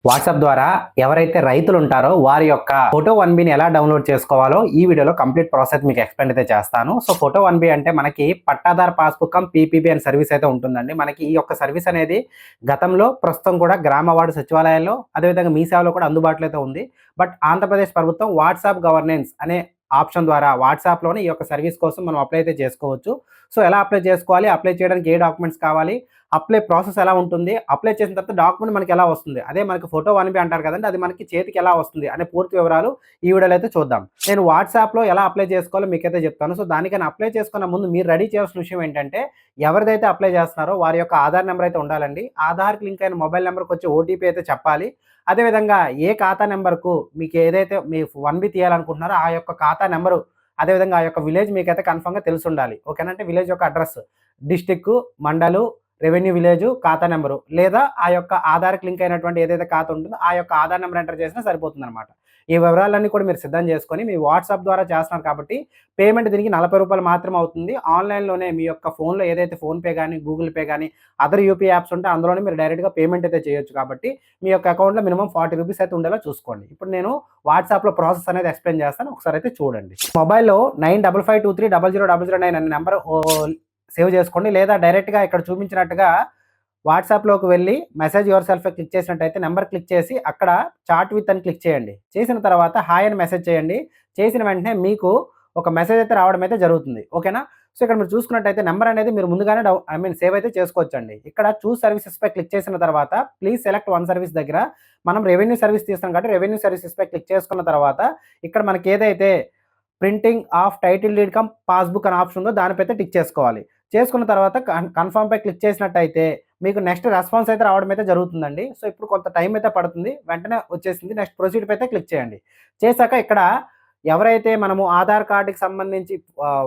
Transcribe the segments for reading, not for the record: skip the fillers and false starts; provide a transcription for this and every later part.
WhatsApp ద్వారా ఎవరైతే రైతులు ఉంటారో వారి యొక్క ఫోటో 1బిని ఎలా డౌన్లోడ్ చేసుకోవాలో ఈ వీడియోలో కంప్లీట్ ప్రాసెస్ మీకు ఎక్స్ప్లెయిన్ అయితే చేస్తాను. సో ఫోటో 1బి అంటే మనకి పట్టాదార్ పాస్బుక్ కమ్ పీపీబీ అనే సర్వీస్ అయితే ఉంటుందండి. మనకి ఈ యొక్క సర్వీస్ అనేది గతంలో ప్రస్తుతం కూడా గ్రామ వార్డు సచివాలయాల్లో అదేవిధంగా మీ సేవలో కూడా అందుబాటులో అయితే ఉంది. బట్ ఆంధ్రప్రదేశ్ ప్రభుత్వం వాట్సాప్ గవర్నెన్స్ అనే ఆప్షన్ ద్వారా వాట్సాప్లోనే ఈ యొక్క సర్వీస్ కోసం మనం అప్లై అయితే చేసుకోవచ్చు. సో ఎలా అప్లై చేసుకోవాలి, అప్లై చేయడానికి ఏ డాక్యుమెంట్స్ కావాలి, అప్లై ప్రాసెస్ ఎలా ఉంటుంది, అప్లై చేసిన తర్వాత డాక్యుమెంట్ మనకి ఎలా వస్తుంది, అదే మనకి ఫోటో 1బి అంటారు కదండి, అది మనకి చేతికి ఎలా వస్తుంది అనే పూర్తి వివరాలు ఈ వీడియోలో అయితే చూద్దాం. నేను వాట్సాప్లో ఎలా అప్లై చేసుకోవాలో మీకైతే చెప్తాను. సో దానికైనా అప్లై చేసుకున్న ముందు మీరు రెడీ చేయాల్సిన విషయం ఏంటంటే, ఎవరిదైతే అప్లై చేస్తున్నారో వారి యొక్క ఆధార్ నెంబర్ అయితే ఉండాలండి. ఆధార్కి లింక్ అయిన మొబైల్ నెంబర్కి వచ్చే ఓటీపీ అయితే చెప్పాలి. అదేవిధంగా ఏ ఖాతా నెంబర్కు మీకు ఏదైతే మీ 1బి తీయాలనుకుంటున్నారో ఆ యొక్క ఖాతా నెంబరు, అదేవిధంగా ఆ యొక్క విలేజ్ మీకైతే కన్ఫర్మ్గా తెలిసి ఉండాలి. ఓకేనా? అంటే విలేజ్ యొక్క అడ్రస్, డిస్టిక్, మండలు, రెవెన్యూ విలేజు, ఖాతా నెంబరు, లేదా ఆ యొక్క ఆధార్కి లింక్ అయినటువంటి ఏదైతే ఖాతా ఉంటుందో ఆ యొక్క ఆధార్ నెంబర్ ఎంటర్ చేసినా సరిపోతుందనమాట. ఈ వివరాలన్నీ కూడా మీరు సిద్ధం చేసుకొని మీ వాట్సాప్ ద్వారా చేస్తున్నారు కాబట్టి పేమెంట్ దీనికి ₹40 మాత్రమే అవుతుంది. ఆన్లైన్‌లోనే మీ యొక్క ఫోన్‌లో ఏదైతే ఫోన్‌పే గానీ, గూగుల్ పే గానీ, అదర్ యూపీఐ యాప్స్ ఉంటే అందులోనే మీరు డైరెక్ట్‌గా పేమెంట్ అయితే చేయొచ్చు కాబట్టి మీ యొక్క అకౌంట్‌లో మినిమమ్ ₹40 అయితే ఉండేలా చూసుకోండి. ఇప్పుడు నేను వాట్సాప్‌లో ప్రాసెస్ అనేది ఎక్స్‌ప్లెయిన్ చేస్తాను. ఒకసారి అయితే చూడండి. మొబైల్‌లో 9552300009 అనే నెంబర్ సేవ్ చేసుకోండి. లేదా డైరెక్ట్‌గా ఇక్కడ చూపించినట్టుగా వాట్సాప్‌లోకి వెళ్ళి మెసేజ్ యువర్ సెల్ఫ్ క్లిక్ చేసినట్టయితే నెంబర్ క్లిక్ చేసి అక్కడ చాట్ విత్ అని క్లిక్ చేయండి. చేసిన తర్వాత హాయ్ అని మెసేజ్ చేయండి. చేసిన వెంటనే మీకు ఒక మెసేజ్ అయితే రావడం అయితే జరుగుతుంది. ఓకేనా? సో ఇక్కడ మీరు చూసుకున్నట్టయితే నెంబర్ అనేది మీరు ముందుగానే సేవ్ అయితే చేసుకోవచ్చండి. ఇక్కడ చూస్ సర్వీసెస్‌పై క్లిక్ చేసిన తర్వాత ప్లీజ్ సెలెక్ట్ వన్ సర్వీస్ దగ్గర మనం రెవెన్యూ సర్వీస్ తీస్తాం కాబట్టి రెవెన్యూ సర్వీసెస్‌పై క్లిక్ చేసుకున్న తర్వాత ఇక్కడ మనకి ఏదైతే printing of title deed cum passbook అనే ఆప్షన్ ఉందో దానిపైతే టిక్ చేసుకోవాలి. చేసుకున్న తర్వాత కన్ఫర్మ్‌పై క్లిక్ చేసినట్టయితే మీకు నెక్స్ట్ రెస్పాన్స్ అయితే రావడం అయితే జరుగుతుందండి. సో ఇప్పుడు కొంత టైం అయితే పడుతుంది. వెంటనే వచ్చేసింది. నెక్స్ట్ ప్రొసీడ్ పైతే క్లిక్ చేయండి. చేశాక ఇక్కడ ఎవరైతే మనము ఆధార్ కార్డ్‌కి సంబంధించి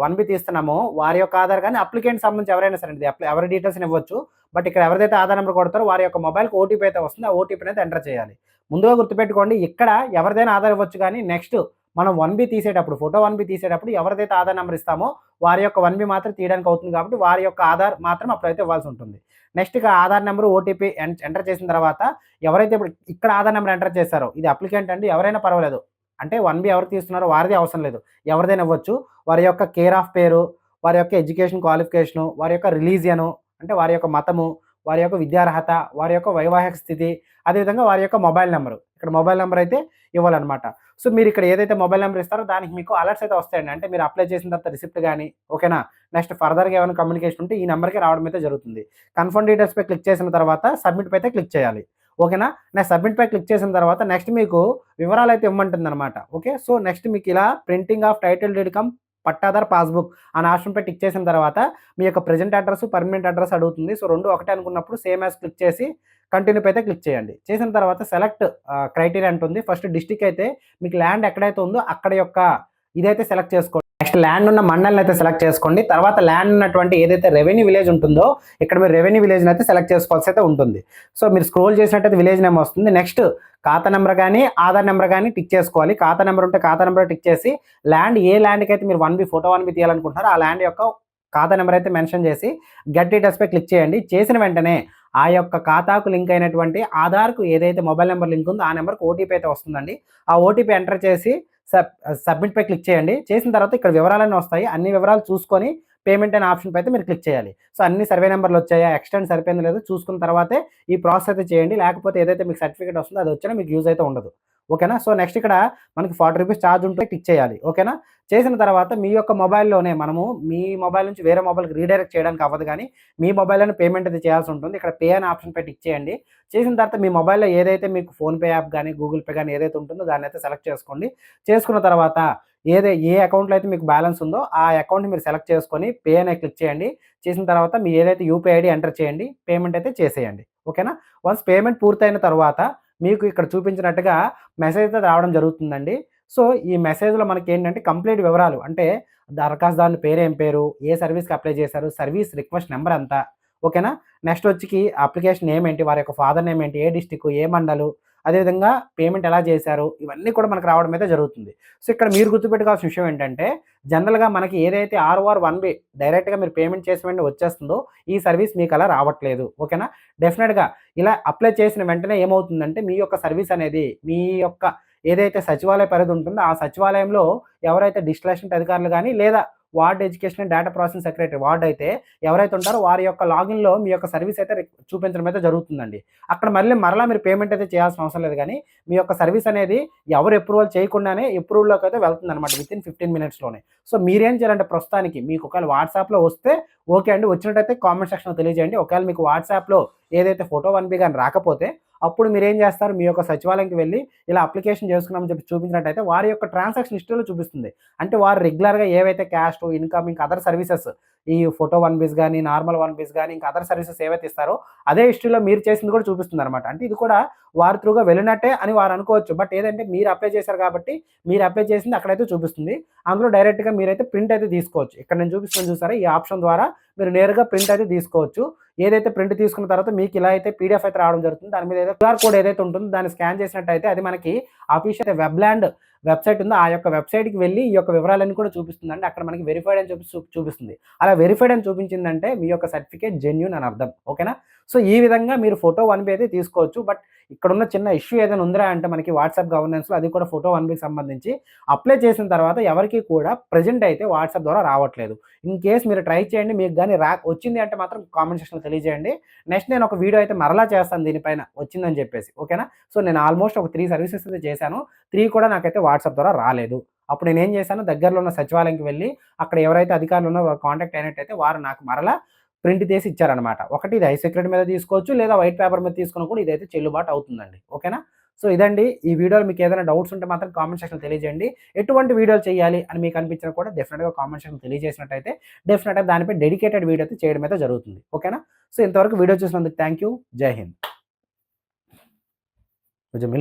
1బి తీస్తున్నామో వారి యొక్క ఆధార్ గాని అప్లికెంట్‌కి సంబంధించి ఎవరైనా సరే అండి. ఎవరి డీటెయిల్స్‌ని ఇవ్వచ్చు. బట్ ఇక్కడ ఎవరిదైతే ఆధార్ నెంబర్ కొడతారో వారి యొక్క మొబైల్‌కి ఓటీపీ అయితే వస్తుంది. ఆ ఓటీపీని అయితే ఎంటర్ చేయాలి. ముందుగా గుర్తుపెట్టుకోండి, ఇక్కడ ఎవరిదైనా ఆధార్ ఇవ్వచ్చు గానీ నెక్స్ట్ మనం 1బి తీసేటప్పుడు, ఫోటో 1బి తీసేటప్పుడు ఎవరిదైతే ఆధార్ నెంబర్ ఇస్తామో వారి యొక్క 1బి మాత్రం తీయడానికి అవుతుంది కాబట్టి వారి యొక్క ఆధార్ మాత్రం అప్పుడైతే ఇవ్వాల్సి ఉంటుంది. నెక్స్ట్ ఇక ఆధార్ నెంబర్, ఓటీపీ ఎంటర్ చేసిన తర్వాత ఎవరైతే ఇప్పుడు ఇక్కడ ఆధార్ నెంబర్ ఎంటర్ చేశారో ఇది అప్లికెంట్ అండి, ఎవరైనా పర్వాలేదు. అంటే 1బి ఎవరు తీస్తున్నారో వారిది అవసరం లేదు. ఎవరిదైనా ఇవ్వచ్చు. వారి యొక్క కేర్ ఆఫ్ పేరు, వారి యొక్క ఎడ్యుకేషన్ క్వాలిఫికేషను, వారి యొక్క రిలీజియను అంటే వారి యొక్క మతము, వారి యొక్క విద్యార్హత, వారి యొక్క వైవాహిక స్థితి, అదేవిధంగా వారి యొక్క మొబైల్ నెంబరు. ఇక్కడ మొబైల్ నెంబర్ అయితే ఇవ్వాలన్నమాట. సో మీరు ఇక్కడ ఏదైతే మొబైల్ నెంబర్ ఇస్తారో దానికి మీకు అలర్ట్స్ అయితే వస్తాయండి. అంటే మీరు అప్లై చేసిన తర్వాత రిసిప్ట్ గాని, ఓకేనా? నెక్స్ట్ ఫర్దర్‌గా ఏమైనా కమ్యూనికేషన్ ఉంటే ఈ నంబర్‌కి రావడం అయితే జరుగుతుంది. కన్ఫర్మ్ డీటెయిల్స్‌పై క్లిక్ చేసిన తర్వాత సబ్మిట్ పై అయితే క్లిక్ చేయాలి. ఓకేనా? నెక్స్ట్ సబ్మిట్ పై క్లిక్ చేసిన తర్వాత నెక్స్ట్ మీకు వివరాలైతే ఇవ్వమంటుందన్నమాట. ఓకే. సో నెక్స్ట్ మీకు ఇలా printing of title deed cum pattadar passbook అనే ఆప్షన్‌పై టిక్ చేసిన తర్వాత మీ యొక్క ప్రెజెంట్ అడ్రెస్, పర్మనెంట్ అడ్రెస్ అడుగుతుంది. సో 2 ఒకటే అనుకున్నప్పుడు సేమ్ యాస్ క్లిక్ చేసి కంటిన్యూ పై అయితే క్లిక్ చేయండి. చేసిన తర్వాత సెలెక్ట్ క్రైటీరియా అంటుంది. ఫస్ట్ డిస్ట్రిక్ట్ అయితే మీకు ల్యాండ్ ఎక్కడైతే ఉందో అక్కడ యొక్క ఇదైతే సెలెక్ట్ చేసుకోండి. నెక్స్ట్ ల్యాండ్ ఉన్న మండల్ని అయితే సెలెక్ట్ చేసుకోండి. తర్వాత ల్యాండ్ ఉన్నటువంటి ఏదైతే రెవెన్యూ విలేజ్ ఉంటుందో ఇక్కడ మీరు రెవెన్యూ విలేజ్‌ని అయితే సెలెక్ట్ చేసుకోవాల్సి అయితే ఉంటుంది. సో మీరు స్క్రోల్ చేసినట్టయితే విలేజ్ నేమ్ వస్తుంది. నెక్స్ట్ ఖాతా నెంబర్ గానీ, ఆధార్ నెంబర్ గానీ టిక్ చేసుకోవాలి. ఖాతా నెంబర్ ఉంటే ఖాతా నెంబర్ టిక్ చేసి ల్యాండ్ ఏ ల్యాండ్‌కి అయితే మీరు 1బి ఫోటో 1బి తీయాలనుకుంటున్నారో ఆ ల్యాండ్ యొక్క ఖాతా నెంబర్ అయితే మెన్షన్ చేసి గెట్ డీటెయిల్స్‌పై క్లిక్ చేయండి. చేసిన వెంటనే ఆ యొక్క ఖాతాకు లింక్ అయినటువంటి ఆధార్‌కు ఏదైతే మొబైల్ నెంబర్ లింక్ ఉందో ఆ నెంబర్‌కి ఓటీపీ అయితే వస్తుందండి. ఆ ఓటీపీ ఎంటర్ చేసి సబ్మిట్ పై క్లిక్ చేయండి. చేసిన తర్వాత ఇక్కడ వివరాలన్నీ వస్తాయి. అన్ని వివరాలు చూసుకొని పేమెంట్ అనే ఆప్షన్ పై అయితే మీరు క్లిక్ చేయాలి. సో అన్ని సర్వే నెంబర్‌లు వచ్చాయా, ఎక్స్టెండ్ సరిపోయిందో లేదో చూసుకున్న తర్వాతే ఈ ప్రాసెస్ అయితే చేయండి. లేకపోతే ఏదైతే మీకు సర్టిఫికేట్ వస్తుందో అది వచ్చినా మీకు యూజ్ అయితే ఉండదు. ఓకేనా? సో నెక్స్ట్ ఇక్కడ మనకి ₹40 చార్జ్ ఉంటే క్లిక్ చేయాలి. ఓకేనా? చేసిన తర్వాత మీ యొక్క మొబైల్‌లోనే మనము మీ మొబైల్ నుంచి వేరే మొబైల్‌కి రీడైరెక్ట్ చేయడానికి అవ్వదు గానీ మీ మొబైల్‌లోనే పేమెంట్ అయితే చేయాల్సి ఉంటుంది. ఇక్కడ పే అనే ఆప్షన్ పై టిక్ చేయండి. చేసిన తర్వాత మీ మొబైల్‌లో ఏదైతే మీకు ఫోన్‌పే యాప్ గానీ, గూగుల్ పే గానీ ఏదైతే ఉంటుందో దాన్నైతే సెలెక్ట్ చేసుకోండి. చేసుకున్న తర్వాత ఏ అకౌంట్‌లో అయితే మీకు బ్యాలెన్స్ ఉందో ఆ అకౌంట్‌ని మీరు సెలెక్ట్ చేసుకొని పే అనే క్లిక్ చేయండి. చేసిన తర్వాత మీ ఏదైతే యూపీఐ ఐడీ ఎంటర్ చేయండి. పేమెంట్ అయితే చేసేయండి. ఓకేనా? వన్స్ పేమెంట్ పూర్తయిన తర్వాత మీకు ఇక్కడ చూపించినట్టుగా మెసేజ్ అయితే రావడం జరుగుతుందండి. సో ఈ మెసేజ్‌లో మనకేంటంటే కంప్లీట్ వివరాలు అంటే దరఖాస్తుదారుని పేరేం పేరు, ఏ సర్వీస్‌కి అప్లై చేశారు, సర్వీస్ రిక్వెస్ట్ నంబర్ ఎంత, ఓకేనా? నెక్స్ట్ వచ్చి అప్లికేషన్ నేమ్ ఏంటి, వారి యొక్క ఫాదర్ నేమ్ ఏంటి, ఏ డిస్ట్రిక్ట్, ఏ మండలు, అదేవిధంగా పేమెంట్ ఎలా చేశారు, ఇవన్నీ కూడా మనకు రావడం అయితే జరుగుతుంది. సో, ఇక్కడ మీరు గుర్తుపెట్టుకోవాల్సిన విషయం ఏంటంటే, జనరల్‌గా మనకి ఏదైతే ROR1B డైరెక్ట్‌గా మీరు పేమెంట్ చేసిన వెంటనే వచ్చేస్తుందో, ఈ సర్వీస్ మీకు అలా రావట్లేదు. ఓకేనా? డెఫినిట్‌గా ఇలా అప్లై చేసిన వెంటనే ఏమవుతుందంటే, మీ యొక్క సర్వీస్ అనేది మీ యొక్క ఏదైతే సచివాలయ పరిధి ఉంటుందో, ఆ సచివాలయంలో ఎవరైతే డిస్ట్రిక్ట్ అధికారులు గాని, లేదా ward education and data processing secretary ward అయితే ఎవరైతే ఉంటారో వారి యొక్క లాగిన్‌లో మీ యొక్క సర్వీస్ అయితే చూపించడం అయితే జరుగుతుందండి. అక్కడ మరలా మీరు పేమెంట్ అయితే చేయాల్సిన అవసరం లేదు గానీ, మీ యొక్క సర్వీస్ అనేది ఎవరు అప్రూవల్ చేయకుండానే అప్రూవల్‌లోకి అయితే వెళ్తుందనమాట వితిన్ 15 మినిట్స్‌లోనే. సో, మీరేం చేయాలంటే ప్రస్తుతానికి మీకు ఒకవేళ వాట్సాప్‌లో వస్తే ఓకే అండి. వచ్చినట్టయితే కామెంట్ సెక్షన్‌లో తెలియజేయండి. ఒకవేళ మీకు వాట్సాప్‌లో ఏదైతే ఫోటో 1బీ గాని రాకపోతే అప్పుడు మీరేం చేస్తారు, మీ యొక్క సచివాలయంకి వెళ్లి ఇలా అప్లికేషన్ చేసుకున్నామని చెప్పి చూపించినట్టయితే వారి యొక్క ట్రాన్సాక్షన్ హిస్టరీలో చూపిస్తుంది. అంటే వారు రెగ్యులర్‌గా ఏవైతే క్యాస్ట్, ఇన్‌కమ్ ఇంకా అదర్ సర్వీసెస్ ఈ ఫోటో 1బీస్ గాని, నార్మల్ 1బీస్ గాని ఇంకా అదర్ సర్వీసెస్ ఏవైతే ఇస్తారో అదే హిస్టరీలో మీరు చేసింది కూడా చూపిస్తుందనమాట. అంటే ఇది కూడా వారి త్రూగా వెళ్ళినట్టే అని వారు అనుకోవచ్చు. బట్ ఏదంటే మీరు అప్లై చేశారు కాబట్టి మీరు అప్లై చేసింది అక్కడైతే చూపిస్తుంది. అందులో డైరెక్ట్‌గా మీరైతే ప్రింట్ అయితే తీసుకోవచ్చు. ఇక్కడ నేను చూపిస్తున్నాను చూసారా ఈ ఆప్షన్ ద్వారా మీరు నేరుగా ప్రింట్ అయితే తీసుకోవచ్చు. ఏదైతే ప్రింట్ తీసుకున్న తర్వాత మీకు ఇలా అయితే పీడీఎఫ్ అయితే రావడం జరుగుతుంది. దాని మీద ఏదో క్యూఆర్ కోడ్ ఏదైతే ఉంటుందో దాన్ని స్కాన్ చేసినట్టయితే అది మనకి ఆఫీషియల్ వెబ్‌ల్యాండ్ వెబ్‌సైట్ ఉందో ఆ యొక్క వెబ్‌సైట్‌కి వెళ్లి ఈ యొక్క వివరాలన్నీ కూడా చూపిస్తుందండి. అక్కడ మనకి వెరిఫైడ్ అని చెప్పి చూపిస్తుంది. అలా వెరిఫైడ్ అని చూపించిందంటే మీ యొక్క సర్టిఫికేట్ జెన్యూన్ అని అర్థం. ఓకేనా? సో, ఈ విధంగా మీరు ఫోటో 1బీ అయితే తీసుకోవచ్చు. బట్ ఇక్కడున్న చిన్న ఇష్యూ ఏదైనా ఉందిరా అంటే మనకి వాట్సాప్ గవర్నెన్స్‌లో అది కూడా ఫోటో 1బీకి సంబంధించి అప్లై చేసిన తర్వాత ఎవరికీ కూడా ప్రెజెంట్ అయితే వాట్సాప్ ద్వారా రావట్లేదు. ఇన్ కేస్ మీరు ట్రై చేయండి. మీకు గాని వచ్చింది అంటే మాత్రం కామెంట్ సెక్షన్‌లో తెలియజేయండి. నెక్స్ట్ నేను ఒక వీడియో అయితే మరలా చేస్తాను దీనిపైన వచ్చిందని చెప్పేసి. ఓకేనా? సో, నేను ఆల్‌మోస్ట్ ఒక 3 సర్వీసెస్ అయితే చేశాను. 3 కూడా నాకైతే వాట్సాప్ ద్వారా రాలేదు. అప్పుడు నేనేం చేశాను దగ్గరలో ఉన్న సచివాలయంకి వెళ్లి అక్కడ ఎవరైతే అధికారులు ఉన్నారో వారు కాంటాక్ట్ అయినట్టయితే వారు నాకు మరలా ప్రింట్ తీసి ఇచ్చారనమాట. ఒకటి ఇది ఐ సెక్రెట్ మీద తీసుకోవచ్చు లేదా వైట్ పేపర్ మీద తీసుకున్న కూడా ఇదైతే చెల్లుబాటు అవుతుందండి. ఓకేనా? సో, ఇదండి ఈ వీడియోలో మీకు ఏదైనా డౌట్స్ ఉంటే మాత్రం కామెంట్ సెక్షన్‌లో తెలియజేయండి. ఎటువంటి వీడియోలు చేయాలి అని మీకు అనిపించినా కూడా డెఫినిట్‌గా కామెంట్ సెక్షన్‌లో తెలియజేసినట్టయితే డెఫినిట్‌గా దానిపై డెడికేటెడ్ వీడియో అయితే చేయడం అయితే జరుగుతుంది. ఓకేనా? సో, ఇంతవరకు వీడియో చూసినందుకు థాంక్ యూ. జై హింద్. కొంచెం